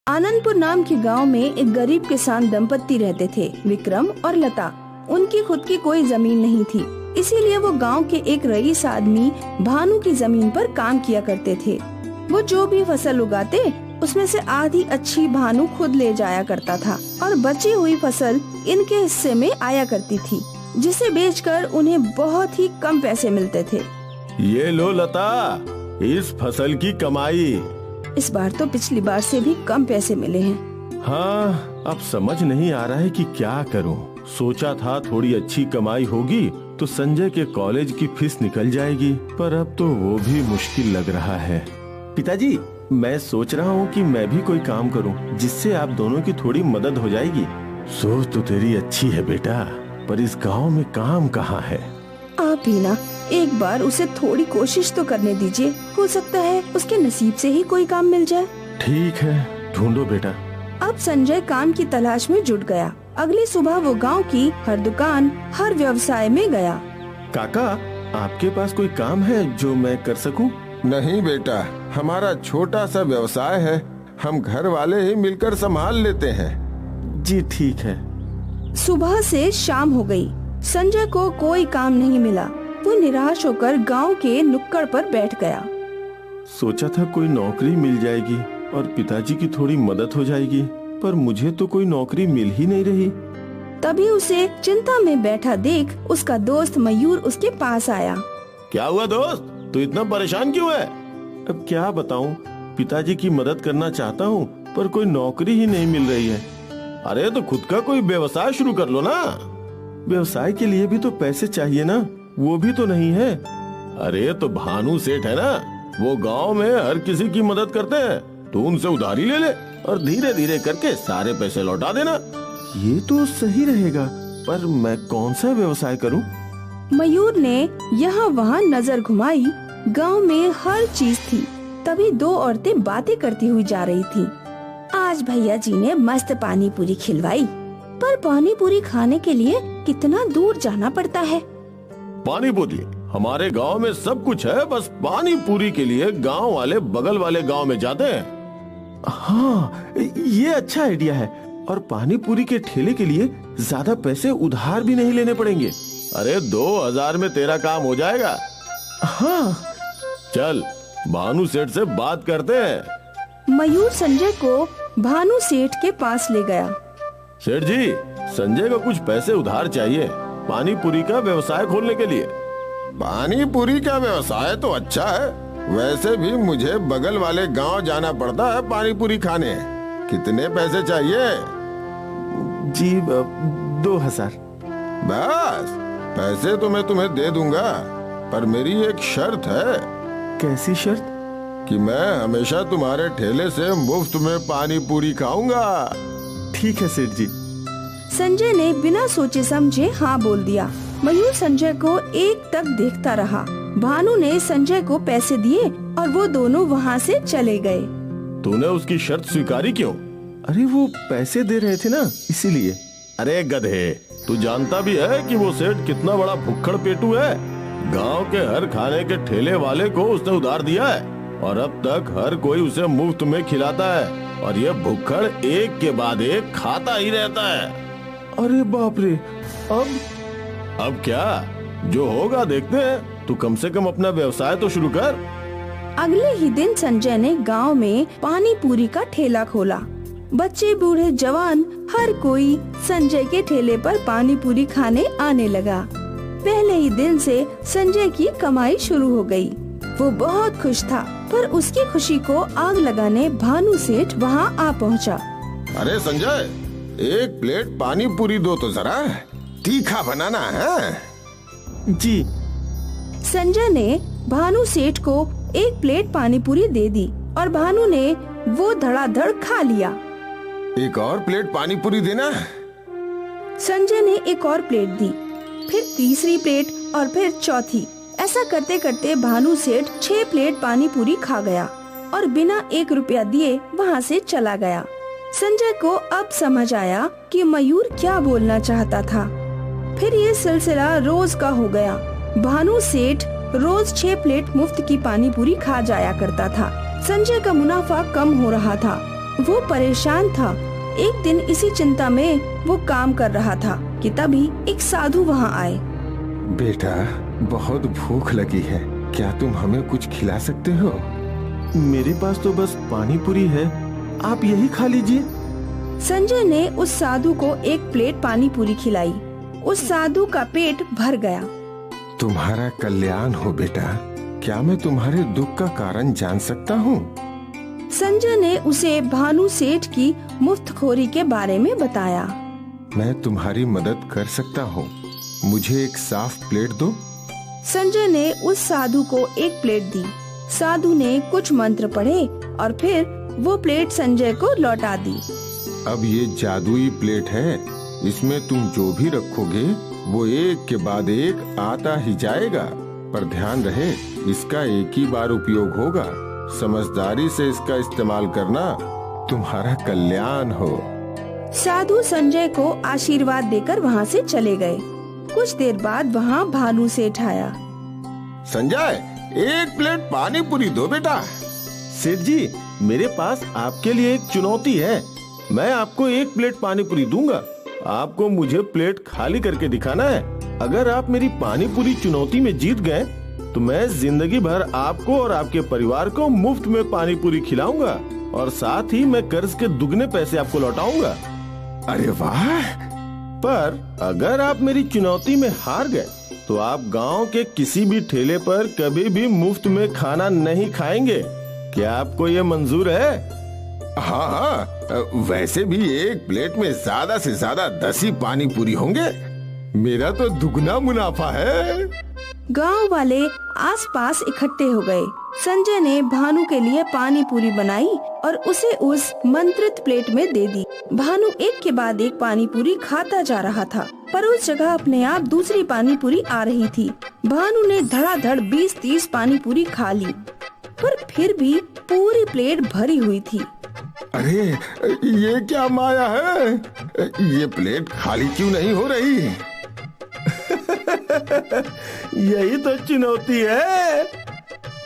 आनंदपुर नाम के गांव में एक गरीब किसान दंपत्ति रहते थे, विक्रम और लता। उनकी खुद की कोई जमीन नहीं थी, इसीलिए वो गांव के एक रईस आदमी भानु की जमीन पर काम किया करते थे। वो जो भी फसल उगाते उसमें से आधी अच्छी भानु खुद ले जाया करता था और बची हुई फसल इनके हिस्से में आया करती थी, जिसे बेचकर उन्हें बहुत ही कम पैसे मिलते थे। ये लो लता, इस फसल की कमाई। इस बार तो पिछली बार से भी कम पैसे मिले हैं। हाँ, अब समझ नहीं आ रहा है कि क्या करूं। सोचा था थोड़ी अच्छी कमाई होगी तो संजय के कॉलेज की फीस निकल जाएगी, पर अब तो वो भी मुश्किल लग रहा है। पिताजी, मैं सोच रहा हूँ कि मैं भी कोई काम करूँ जिससे आप दोनों की थोड़ी मदद हो जाएगी। सोच तो तेरी अच्छी है बेटा, पर इस गांव में काम कहाँ है। आप भी ना एक बार उसे थोड़ी कोशिश तो करने दीजिए, हो सकता है उसके नसीब से ही कोई काम मिल जाए। ठीक है, ढूंढो बेटा। अब संजय काम की तलाश में जुट गया। अगली सुबह वो गांव की हर दुकान, हर व्यवसाय में गया। काका, आपके पास कोई काम है जो मैं कर सकूं? नहीं बेटा, हमारा छोटा सा व्यवसाय है, हम घर वाले ही मिलकर संभाल लेते हैं। जी ठीक है। सुबह से शाम हो गई, संजय को कोई काम नहीं मिला। वो निराश होकर गांव के नुक्कड़ पर बैठ गया। सोचा था कोई नौकरी मिल जाएगी और पिताजी की थोड़ी मदद हो जाएगी, पर मुझे तो कोई नौकरी मिल ही नहीं रही। तभी उसे चिंता में बैठा देख उसका दोस्त मयूर उसके पास आया। क्या हुआ दोस्त, तू इतना परेशान क्यों है? अब क्या बताऊं, पिताजी की मदद करना चाहता हूं पर कोई नौकरी ही नहीं मिल रही है। अरे तो खुद का कोई व्यवसाय शुरू कर लो ना। व्यवसाय के लिए भी तो पैसे चाहिए ना, वो भी तो नहीं है। अरे तो भानु सेठ है ना, वो गांव में हर किसी की मदद करते हैं, तू उनसे उधारी ले ले और धीरे धीरे करके सारे पैसे लौटा देना। ये तो सही रहेगा, पर मैं कौन सा व्यवसाय करूं? मयूर ने यहाँ वहाँ नजर घुमाई। गांव में हर चीज थी। तभी दो औरतें बातें करती हुई जा रही थी। आज भैया जी ने मस्त पानी पूरी खिलवाई, पर पानी पूरी खाने के लिए कितना दूर जाना पड़ता है। पानी पूरी हमारे गांव में सब कुछ है, बस पानी पूरी के लिए गांव वाले बगल वाले गांव में जाते हैं। हाँ, ये अच्छा आइडिया है, और पानी पूरी के ठेले के लिए ज्यादा पैसे उधार भी नहीं लेने पड़ेंगे। अरे 2000 में तेरा काम हो जाएगा। हाँ चल, भानु सेठ से बात करते हैं। मयूर संजय को भानु सेठ के पास ले गया। सेठ जी, संजय को कुछ पैसे उधार चाहिए पानी पूरी का व्यवसाय खोलने के लिए। पानी पूरी का व्यवसाय तो अच्छा है, वैसे भी मुझे बगल वाले गांव जाना पड़ता है पानी पूरी खाने। कितने पैसे चाहिए? जी 2000। बस, पैसे तो मैं तुम्हें दे दूंगा, पर मेरी एक शर्त है। कैसी शर्त? कि मैं हमेशा तुम्हारे ठेले से मुफ्त में पानी पूरी खाऊंगा। ठीक है सेठ जी। संजय ने बिना सोचे समझे हाँ बोल दिया। मयूर संजय को एक तक देखता रहा। भानु ने संजय को पैसे दिए और वो दोनों वहाँ से चले गए। तूने उसकी शर्त स्वीकारी क्यों? अरे वो पैसे दे रहे थे ना, इसीलिए। अरे गधे, तू जानता भी है कि वो सेठ कितना बड़ा भुक्खड़ पेटू है। गांव के हर खाने के ठेले वाले को उसने उधार दिया है और अब तक हर कोई उसे मुफ्त में खिलाता है, और ये भुक्खड़ एक के बाद एक खाता ही रहता है। अरे बाप रे, अब क्या? जो होगा देखते हैं। तू कम से कम अपना व्यवसाय तो शुरू कर। अगले ही दिन संजय ने गांव में पानी पूरी का ठेला खोला। बच्चे बूढ़े जवान हर कोई संजय के ठेले पर पानी पूरी खाने आने लगा। पहले ही दिन से संजय की कमाई शुरू हो गई। वो बहुत खुश था, पर उसकी खुशी को आग लगाने भानु सेठ वहाँ आ पहुँचा। अरे संजय, एक प्लेट पानी पूरी दो तो जरा, तीखा बनाना है। जी। संजय ने भानु सेठ को एक प्लेट पानी पूरी दे दी और भानु ने वो धड़ाधड़ खा लिया। एक और प्लेट पानी पूरी देना। संजय ने एक और प्लेट दी, फिर तीसरी प्लेट और फिर चौथी। ऐसा करते करते भानु सेठ 6 प्लेट पानी पूरी खा गया और बिना 1 रुपया दिए वहाँ से चला गया। संजय को अब समझ आया कि मयूर क्या बोलना चाहता था। फिर ये सिलसिला रोज का हो गया। भानु सेठ रोज 6 प्लेट मुफ्त की पानी पूरी खा जाया करता था। संजय का मुनाफा कम हो रहा था। वो परेशान था। एक दिन इसी चिंता में वो काम कर रहा था कि तभी एक साधु वहाँ आए। बेटा, बहुत भूख लगी है, क्या तुम हमें कुछ खिला सकते हो? मेरे पास तो बस पानी पूरी है, आप यही खा लीजिए। संजय ने उस साधु को एक प्लेट पानी पूरी खिलाई। उस साधु का पेट भर गया। तुम्हारा कल्याण हो बेटा, क्या मैं तुम्हारे दुख का कारण जान सकता हूँ? संजय ने उसे भानु सेठ की मुफ्तखोरी के बारे में बताया। मैं तुम्हारी मदद कर सकता हूँ, मुझे एक साफ प्लेट दो। संजय ने उस साधु को एक प्लेट दी। साधु ने कुछ मंत्र पढ़े और फिर वो प्लेट संजय को लौटा दी। अब ये जादुई प्लेट है, इसमें तुम जो भी रखोगे वो एक के बाद एक आता ही जाएगा, पर ध्यान रहे इसका एक ही बार उपयोग होगा। समझदारी से इसका इस्तेमाल करना, तुम्हारा कल्याण हो। साधु संजय को आशीर्वाद देकर वहाँ से चले गए। कुछ देर बाद वहाँ भानु सेठ आया। संजय, एक प्लेट पानी पूरी दो बेटा। सेठ जी, मेरे पास आपके लिए एक चुनौती है। मैं आपको एक प्लेट पानी पूरी दूंगा, आपको मुझे प्लेट खाली करके दिखाना है। अगर आप मेरी पानी पूरी चुनौती में जीत गए तो मैं जिंदगी भर आपको और आपके परिवार को मुफ्त में पानी पूरी खिलाऊंगा और साथ ही मैं कर्ज के दुगने पैसे आपको लौटाऊंगा। अरे वाह! पर अगर आप मेरी चुनौती में हार गए तो आप गांव के किसी भी ठेले पर कभी भी मुफ्त में खाना नहीं खाएंगे। क्या आपको ये मंजूर है? हाँ हाँ, वैसे भी एक प्लेट में ज्यादा से ज्यादा 10 ही पानी पूरी होंगे, मेरा तो दुगना मुनाफा है। गांव वाले आसपास इकट्ठे हो गए। संजय ने भानु के लिए पानी पूरी बनाई और उसे उस मंत्रित प्लेट में दे दी। भानु एक के बाद एक पानी पूरी खाता जा रहा था, पर उस जगह अपने आप दूसरी पानी पूरी आ रही थी। भानु ने धड़ाधड़ 20-30 पानी पूरी खा ली, पर फिर भी पूरी प्लेट भरी हुई थी। अरे ये क्या माया है, ये प्लेट खाली क्यों नहीं हो रही? यही तो चुनौती है।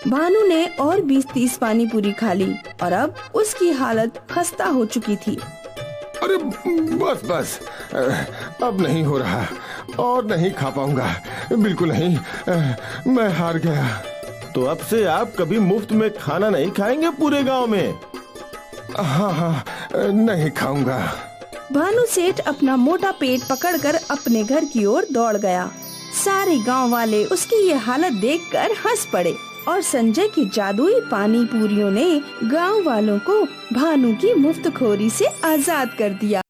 भानु ने और 20-30 पानी पूरी खा ली और अब उसकी हालत खस्ता हो चुकी थी। अरे बस बस, अब नहीं हो रहा और नहीं खा पाऊंगा, बिल्कुल नहीं, मैं हार गया। तो अब से आप कभी मुफ्त में खाना नहीं खाएंगे पूरे गांव में? हाँ हाँ, नहीं खाऊंगा। भानु सेठ अपना मोटा पेट पकड़कर अपने घर की ओर दौड़ गया। सारे गांव वाले उसकी ये हालत देखकर हंस पड़े और संजय की जादुई पानी पूरियों ने गांव वालों को भानु की मुफ्तखोरी से आजाद कर दिया।